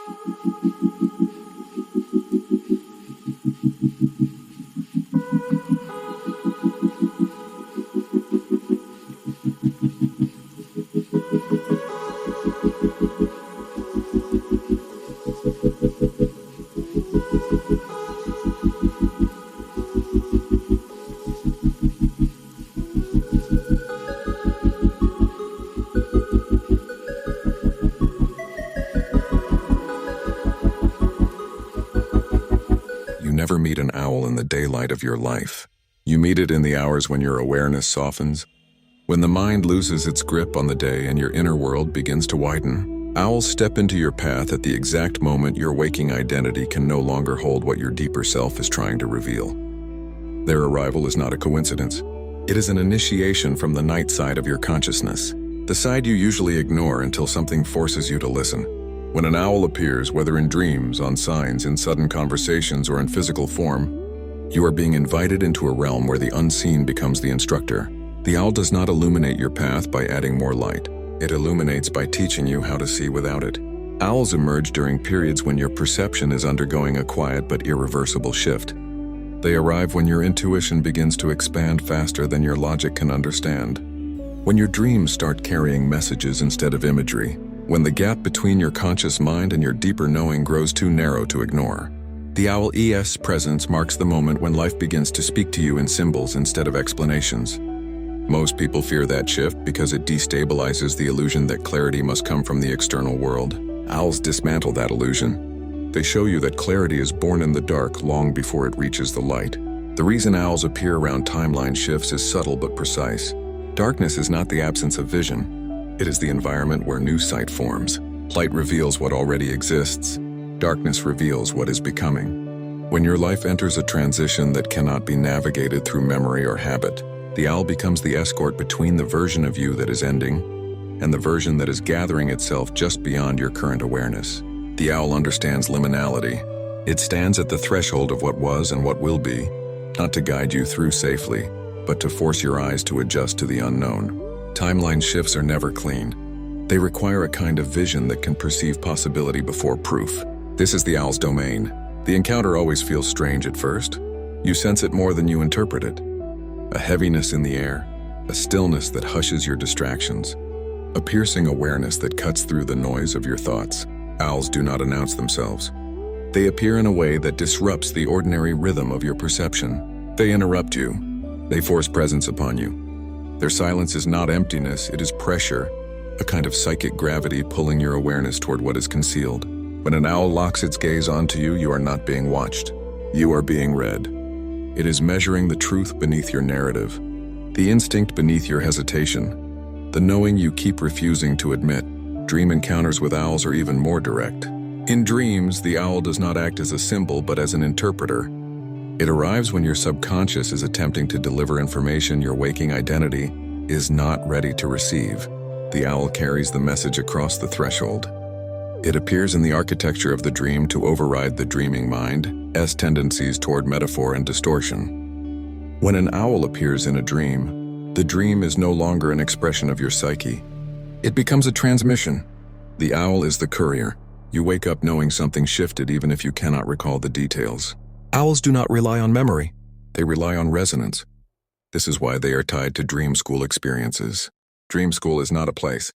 You never meet an owl in the daylight of your life. You meet it in the hours when your awareness softens, when the mind loses its grip on the day and your inner world begins to widen. Owls step into your path at the exact moment your waking identity can no longer hold what your deeper self is trying to reveal. Their arrival is not a coincidence. It is an initiation from the night side of your consciousness, the side you usually ignore until something forces you to listen. When an owl appears, whether in dreams, on signs, in sudden conversations, or in physical form, you are being invited into a realm where the unseen becomes the instructor. The owl does not illuminate your path by adding more light. It illuminates by teaching you how to see without it. Owls emerge during periods when your perception is undergoing a quiet but irreversible shift. They arrive when your intuition begins to expand faster than your logic can understand. When your dreams start carrying messages instead of imagery. When the gap between your conscious mind and your deeper knowing grows too narrow to ignore. The owl's presence marks the moment when life begins to speak to you in symbols instead of explanations. Most people fear that shift because it destabilizes the illusion that clarity must come from the external world. Owls dismantle that illusion. They show you that clarity is born in the dark long before it reaches the light. The reason owls appear around timeline shifts is subtle but precise. Darkness is not the absence of vision. It is the environment where new sight forms. Light reveals what already exists. Darkness reveals what is becoming. When your life enters a transition that cannot be navigated through memory or habit, the owl becomes the escort between the version of you that is ending and the version that is gathering itself just beyond your current awareness. The owl understands liminality. It stands at the threshold of what was and what will be, not to guide you through safely, but to force your eyes to adjust to the unknown. Timeline shifts are never clean. They require a kind of vision that can perceive possibility before proof. This is the owl's domain. The encounter always feels strange at first. You sense it more than you interpret it. A heaviness in the air, a stillness that hushes your distractions, a piercing awareness that cuts through the noise of your thoughts. Owls do not announce themselves. They appear in a way that disrupts the ordinary rhythm of your perception. They interrupt you. They force presence upon you. Their silence is not emptiness, it is pressure, a kind of psychic gravity pulling your awareness toward what is concealed. When an owl locks its gaze onto you, you are not being watched. You are being read. It is measuring the truth beneath your narrative, the instinct beneath your hesitation, the knowing you keep refusing to admit. Dream encounters with owls are even more direct. In dreams, the owl does not act as a symbol but as an interpreter. It arrives when your subconscious is attempting to deliver information your waking identity is not ready to receive. The owl carries the message across the threshold. It appears in the architecture of the dream to override the dreaming mind's tendencies toward metaphor and distortion. When an owl appears in a dream, the dream is no longer an expression of your psyche. It becomes a transmission. The owl is the courier. You wake up knowing something shifted even if you cannot recall the details. Owls do not rely on memory. They rely on resonance. This is why they are tied to dream school experiences. Dream school is not a place.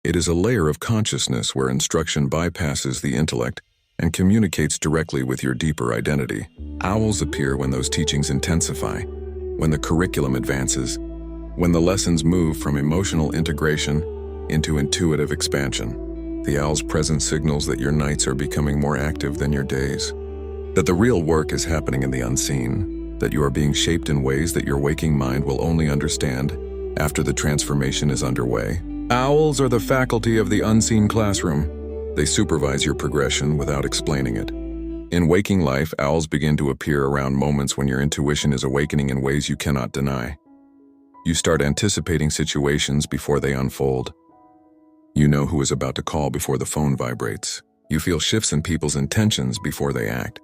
It is a layer of consciousness where instruction bypasses the intellect and communicates directly with your deeper identity. Owls appear when those teachings intensify, when the curriculum advances, when the lessons move from emotional integration into intuitive expansion. The owl's presence signals that your nights are becoming more active than your days, that the real work is happening in the unseen, that you are being shaped in ways that your waking mind will only understand after the transformation is underway. Owls are the faculty of the unseen classroom. They supervise your progression without explaining it. In waking life, owls begin to appear around moments when your intuition is awakening in ways you cannot deny. You start anticipating situations before they unfold. You know who is about to call before the phone vibrates. You feel shifts in people's intentions before they act.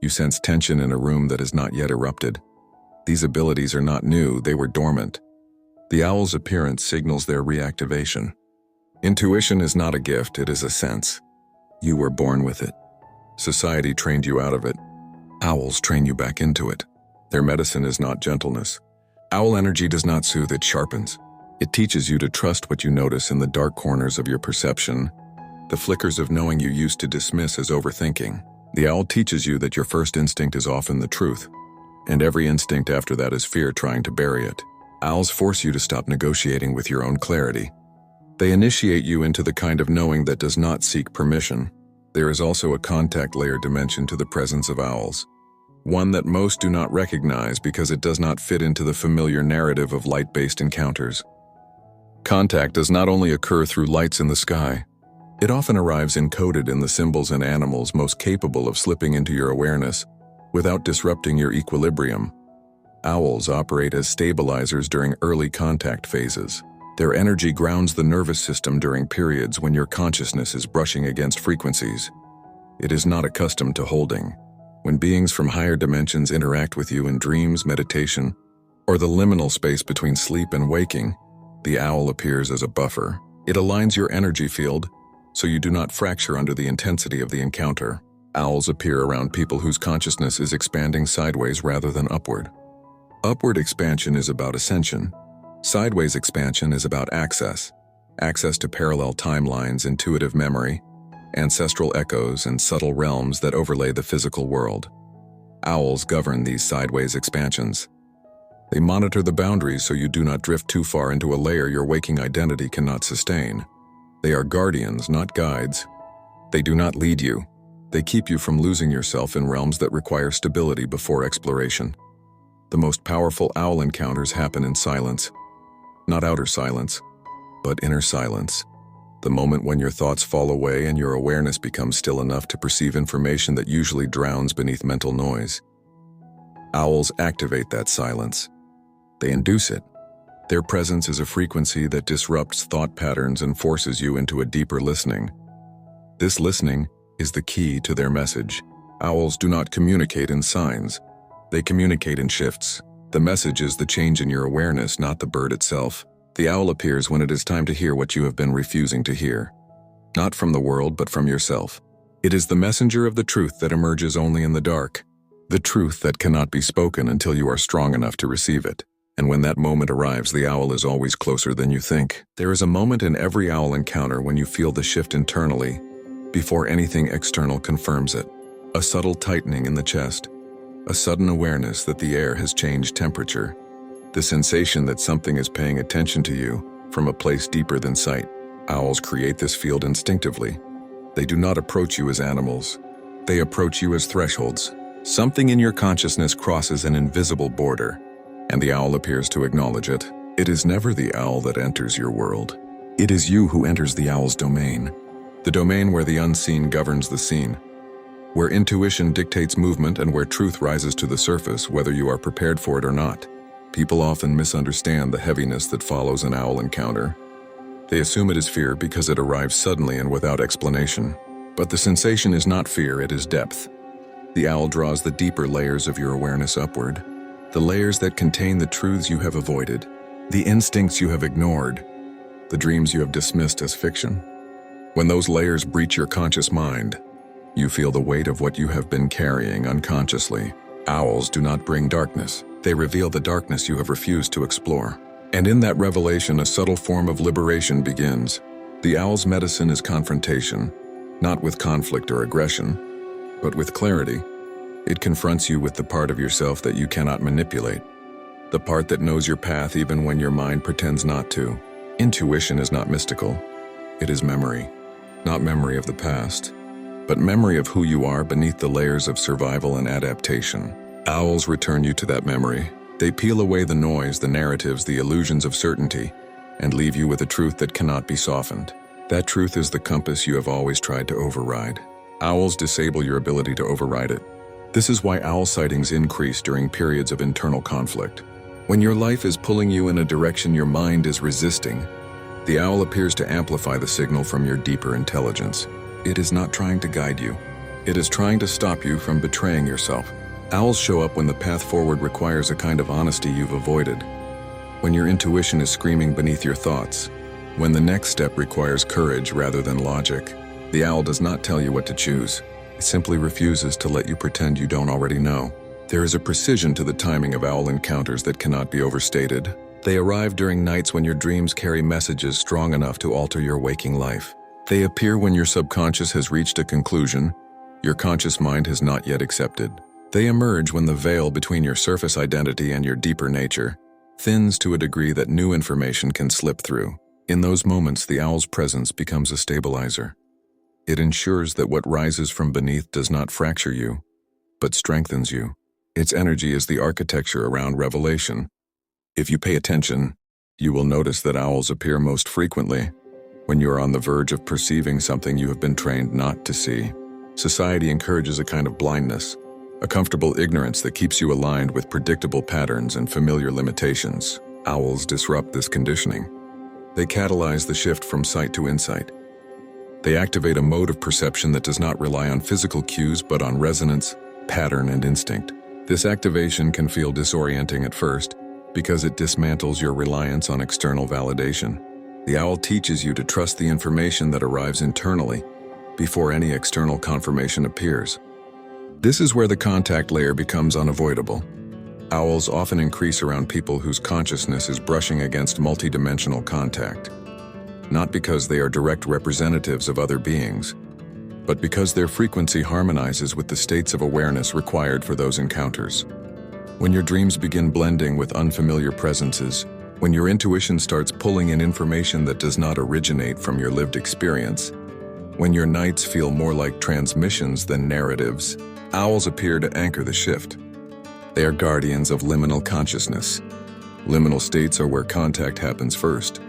You sense tension in a room that has not yet erupted. These abilities are not new, they were dormant. The owl's appearance signals their reactivation. Intuition is not a gift, it is a sense. You were born with it. Society trained you out of it. Owls train you back into it. Their medicine is not gentleness. Owl energy does not soothe, it sharpens. It teaches you to trust what you notice in the dark corners of your perception, the flickers of knowing you used to dismiss as overthinking. The owl teaches you that your first instinct is often the truth, and every instinct after that is fear trying to bury it. Owls force you to stop negotiating with your own clarity. They initiate you into the kind of knowing that does not seek permission. There is also a contact layer dimension to the presence of owls, one that most do not recognize because it does not fit into the familiar narrative of light-based encounters. Contact does not only occur through lights in the sky, it often arrives encoded in the symbols and animals most capable of slipping into your awareness without disrupting your equilibrium. Owls operate as stabilizers during early contact phases. Their energy grounds the nervous system during periods when your consciousness is brushing against frequencies it is not accustomed to holding. When beings from higher dimensions interact with you in dreams, meditation, or the liminal space between sleep and waking, the owl appears as a buffer. It aligns your energy field so you do not fracture under the intensity of the encounter. Owls appear around people whose consciousness is expanding sideways rather than upward. Upward expansion is about ascension. Sideways expansion is about access to parallel timelines, intuitive memory, ancestral echoes, and subtle realms that overlay the physical world. Owls govern these sideways expansions. They monitor the boundaries so you do not drift too far into a layer your waking identity cannot sustain. They are guardians, not guides. They do not lead you. They keep you from losing yourself in realms that require stability before exploration. The most powerful owl encounters happen in silence. Not outer silence, but inner silence. The moment when your thoughts fall away and your awareness becomes still enough to perceive information that usually drowns beneath mental noise. Owls activate that silence. They induce it. Their presence is a frequency that disrupts thought patterns and forces you into a deeper listening. This listening is the key to their message. Owls do not communicate in signs. They communicate in shifts. The message is the change in your awareness, not the bird itself. The owl appears when it is time to hear what you have been refusing to hear. Not from the world, but from yourself. It is the messenger of the truth that emerges only in the dark. The truth that cannot be spoken until you are strong enough to receive it. And when that moment arrives, the owl is always closer than you think. There is a moment in every owl encounter when you feel the shift internally, before anything external confirms it. A subtle tightening in the chest. A sudden awareness that the air has changed temperature. The sensation that something is paying attention to you from a place deeper than sight. Owls create this field instinctively. They do not approach you as animals. They approach you as thresholds. Something in your consciousness crosses an invisible border, and the owl appears to acknowledge it. It is never the owl that enters your world. It is you who enters the owl's domain. The domain where the unseen governs the seen. Where intuition dictates movement and where truth rises to the surface, whether you are prepared for it or not. People often misunderstand the heaviness that follows an owl encounter. They assume it is fear because it arrives suddenly and without explanation. But the sensation is not fear, it is depth. The owl draws the deeper layers of your awareness upward. The layers that contain the truths you have avoided, the instincts you have ignored, the dreams you have dismissed as fiction. When those layers breach your conscious mind, you feel the weight of what you have been carrying unconsciously. Owls do not bring darkness. They reveal the darkness you have refused to explore. And in that revelation, a subtle form of liberation begins. The owl's medicine is confrontation, not with conflict or aggression, but with clarity. It confronts you with the part of yourself that you cannot manipulate, the part that knows your path even when your mind pretends not to. Intuition is not mystical. It is memory. Not memory of the past, but memory of who you are beneath the layers of survival and adaptation. Owls return you to that memory. They peel away the noise, the narratives, the illusions of certainty, and leave you with a truth that cannot be softened. That truth is the compass you have always tried to override. Owls disable your ability to override it. This is why owl sightings increase during periods of internal conflict. When your life is pulling you in a direction your mind is resisting, the owl appears to amplify the signal from your deeper intelligence. It is not trying to guide you. It is trying to stop you from betraying yourself. Owls show up when the path forward requires a kind of honesty you've avoided. When your intuition is screaming beneath your thoughts. When the next step requires courage rather than logic. The owl does not tell you what to choose. It simply refuses to let you pretend you don't already know. There is a precision to the timing of owl encounters that cannot be overstated. They arrive during nights when your dreams carry messages strong enough to alter your waking life. They appear when your subconscious has reached a conclusion your conscious mind has not yet accepted. They emerge when the veil between your surface identity and your deeper nature thins to a degree that new information can slip through. In those moments, the owl's presence becomes a stabilizer. It ensures that what rises from beneath does not fracture you, but strengthens you. Its energy is the architecture around revelation. If you pay attention, you will notice that owls appear most frequently when you are on the verge of perceiving something you have been trained not to see. Society encourages a kind of blindness, a comfortable ignorance that keeps you aligned with predictable patterns and familiar limitations. Owls disrupt this conditioning. They catalyze the shift from sight to insight. They activate a mode of perception that does not rely on physical cues but on resonance, pattern, and instinct. This activation can feel disorienting at first because it dismantles your reliance on external validation. The owl teaches you to trust the information that arrives internally before any external confirmation appears. This is where the contact layer becomes unavoidable. Owls often increase around people whose consciousness is brushing against multidimensional contact, not because they are direct representatives of other beings, but because their frequency harmonizes with the states of awareness required for those encounters. When your dreams begin blending with unfamiliar presences, when your intuition starts pulling in information that does not originate from your lived experience, when your nights feel more like transmissions than narratives, owls appear to anchor the shift. They are guardians of liminal consciousness. Liminal states are where contact happens first.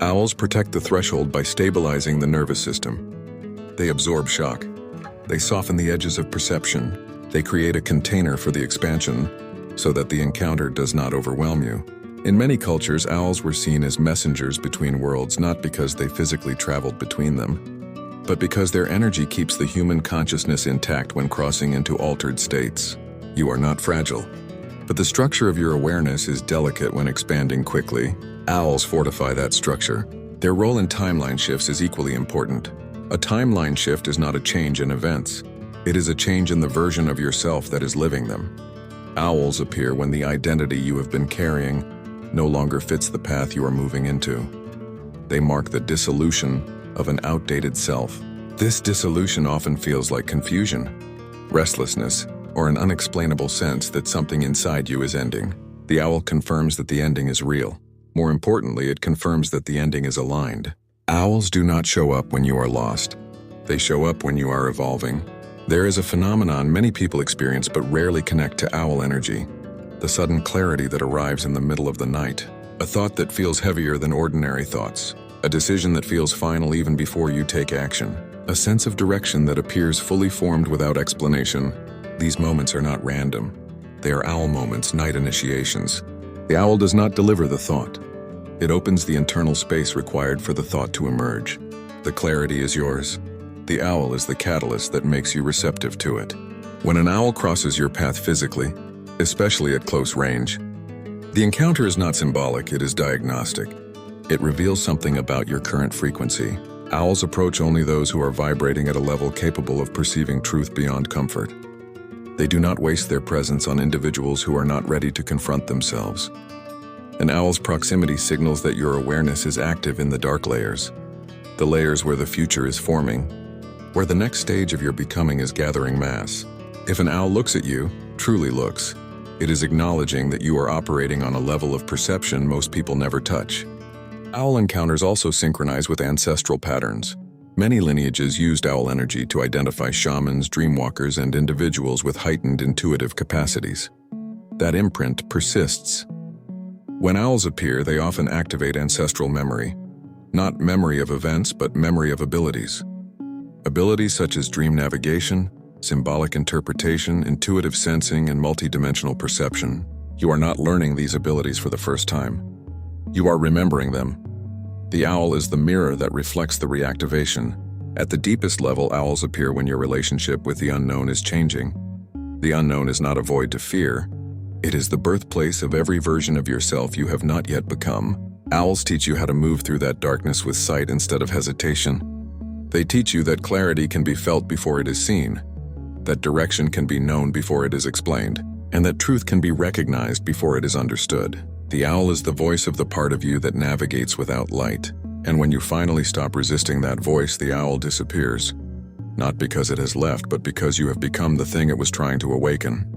Owls protect the threshold by stabilizing the nervous system. They absorb shock. They soften the edges of perception. They create a container for the expansion so that the encounter does not overwhelm you. In many cultures, owls were seen as messengers between worlds, not because they physically traveled between them, but because their energy keeps the human consciousness intact when crossing into altered states. You are not fragile, but the structure of your awareness is delicate when expanding quickly. Owls fortify that structure. Their role in timeline shifts is equally important. A timeline shift is not a change in events. It is a change in the version of yourself that is living them. Owls appear when the identity you have been carrying no longer fits the path you are moving into. They mark the dissolution of an outdated self. This dissolution often feels like confusion, restlessness, or an unexplainable sense that something inside you is ending. The owl confirms that the ending is real. More importantly, it confirms that the ending is aligned. Owls do not show up when you are lost. They show up when you are evolving. There is a phenomenon many people experience but rarely connect to owl energy: the sudden clarity that arrives in the middle of the night, a thought that feels heavier than ordinary thoughts, a decision that feels final even before you take action, a sense of direction that appears fully formed without explanation. These moments are not random. They are owl moments, night initiations. The owl does not deliver the thought. It opens the internal space required for the thought to emerge. The clarity is yours. The owl is the catalyst that makes you receptive to it. When an owl crosses your path physically, especially at close range, the encounter is not symbolic, it is diagnostic. It reveals something about your current frequency. Owls approach only those who are vibrating at a level capable of perceiving truth beyond comfort. They do not waste their presence on individuals who are not ready to confront themselves. An owl's proximity signals that your awareness is active in the dark layers, the layers where the future is forming, where the next stage of your becoming is gathering mass. If an owl looks at you, truly looks, it is acknowledging that you are operating on a level of perception most people never touch. Owl encounters also synchronize with ancestral patterns. Many lineages used owl energy to identify shamans, dreamwalkers, and individuals with heightened intuitive capacities. That imprint persists. When owls appear, they often activate ancestral memory. Not memory of events, but memory of abilities. Abilities such as dream navigation, symbolic interpretation, intuitive sensing, and multidimensional perception. You are not learning these abilities for the first time. You are remembering them. The owl is the mirror that reflects the reactivation. At the deepest level, owls appear when your relationship with the unknown is changing. The unknown is not a void to fear. It is the birthplace of every version of yourself you have not yet become. Owls teach you how to move through that darkness with sight instead of hesitation. They teach you that clarity can be felt before it is seen, that direction can be known before it is explained, and that truth can be recognized before it is understood. The owl is the voice of the part of you that navigates without light, and when you finally stop resisting that voice, the owl disappears. Not because it has left, but because you have become the thing it was trying to awaken.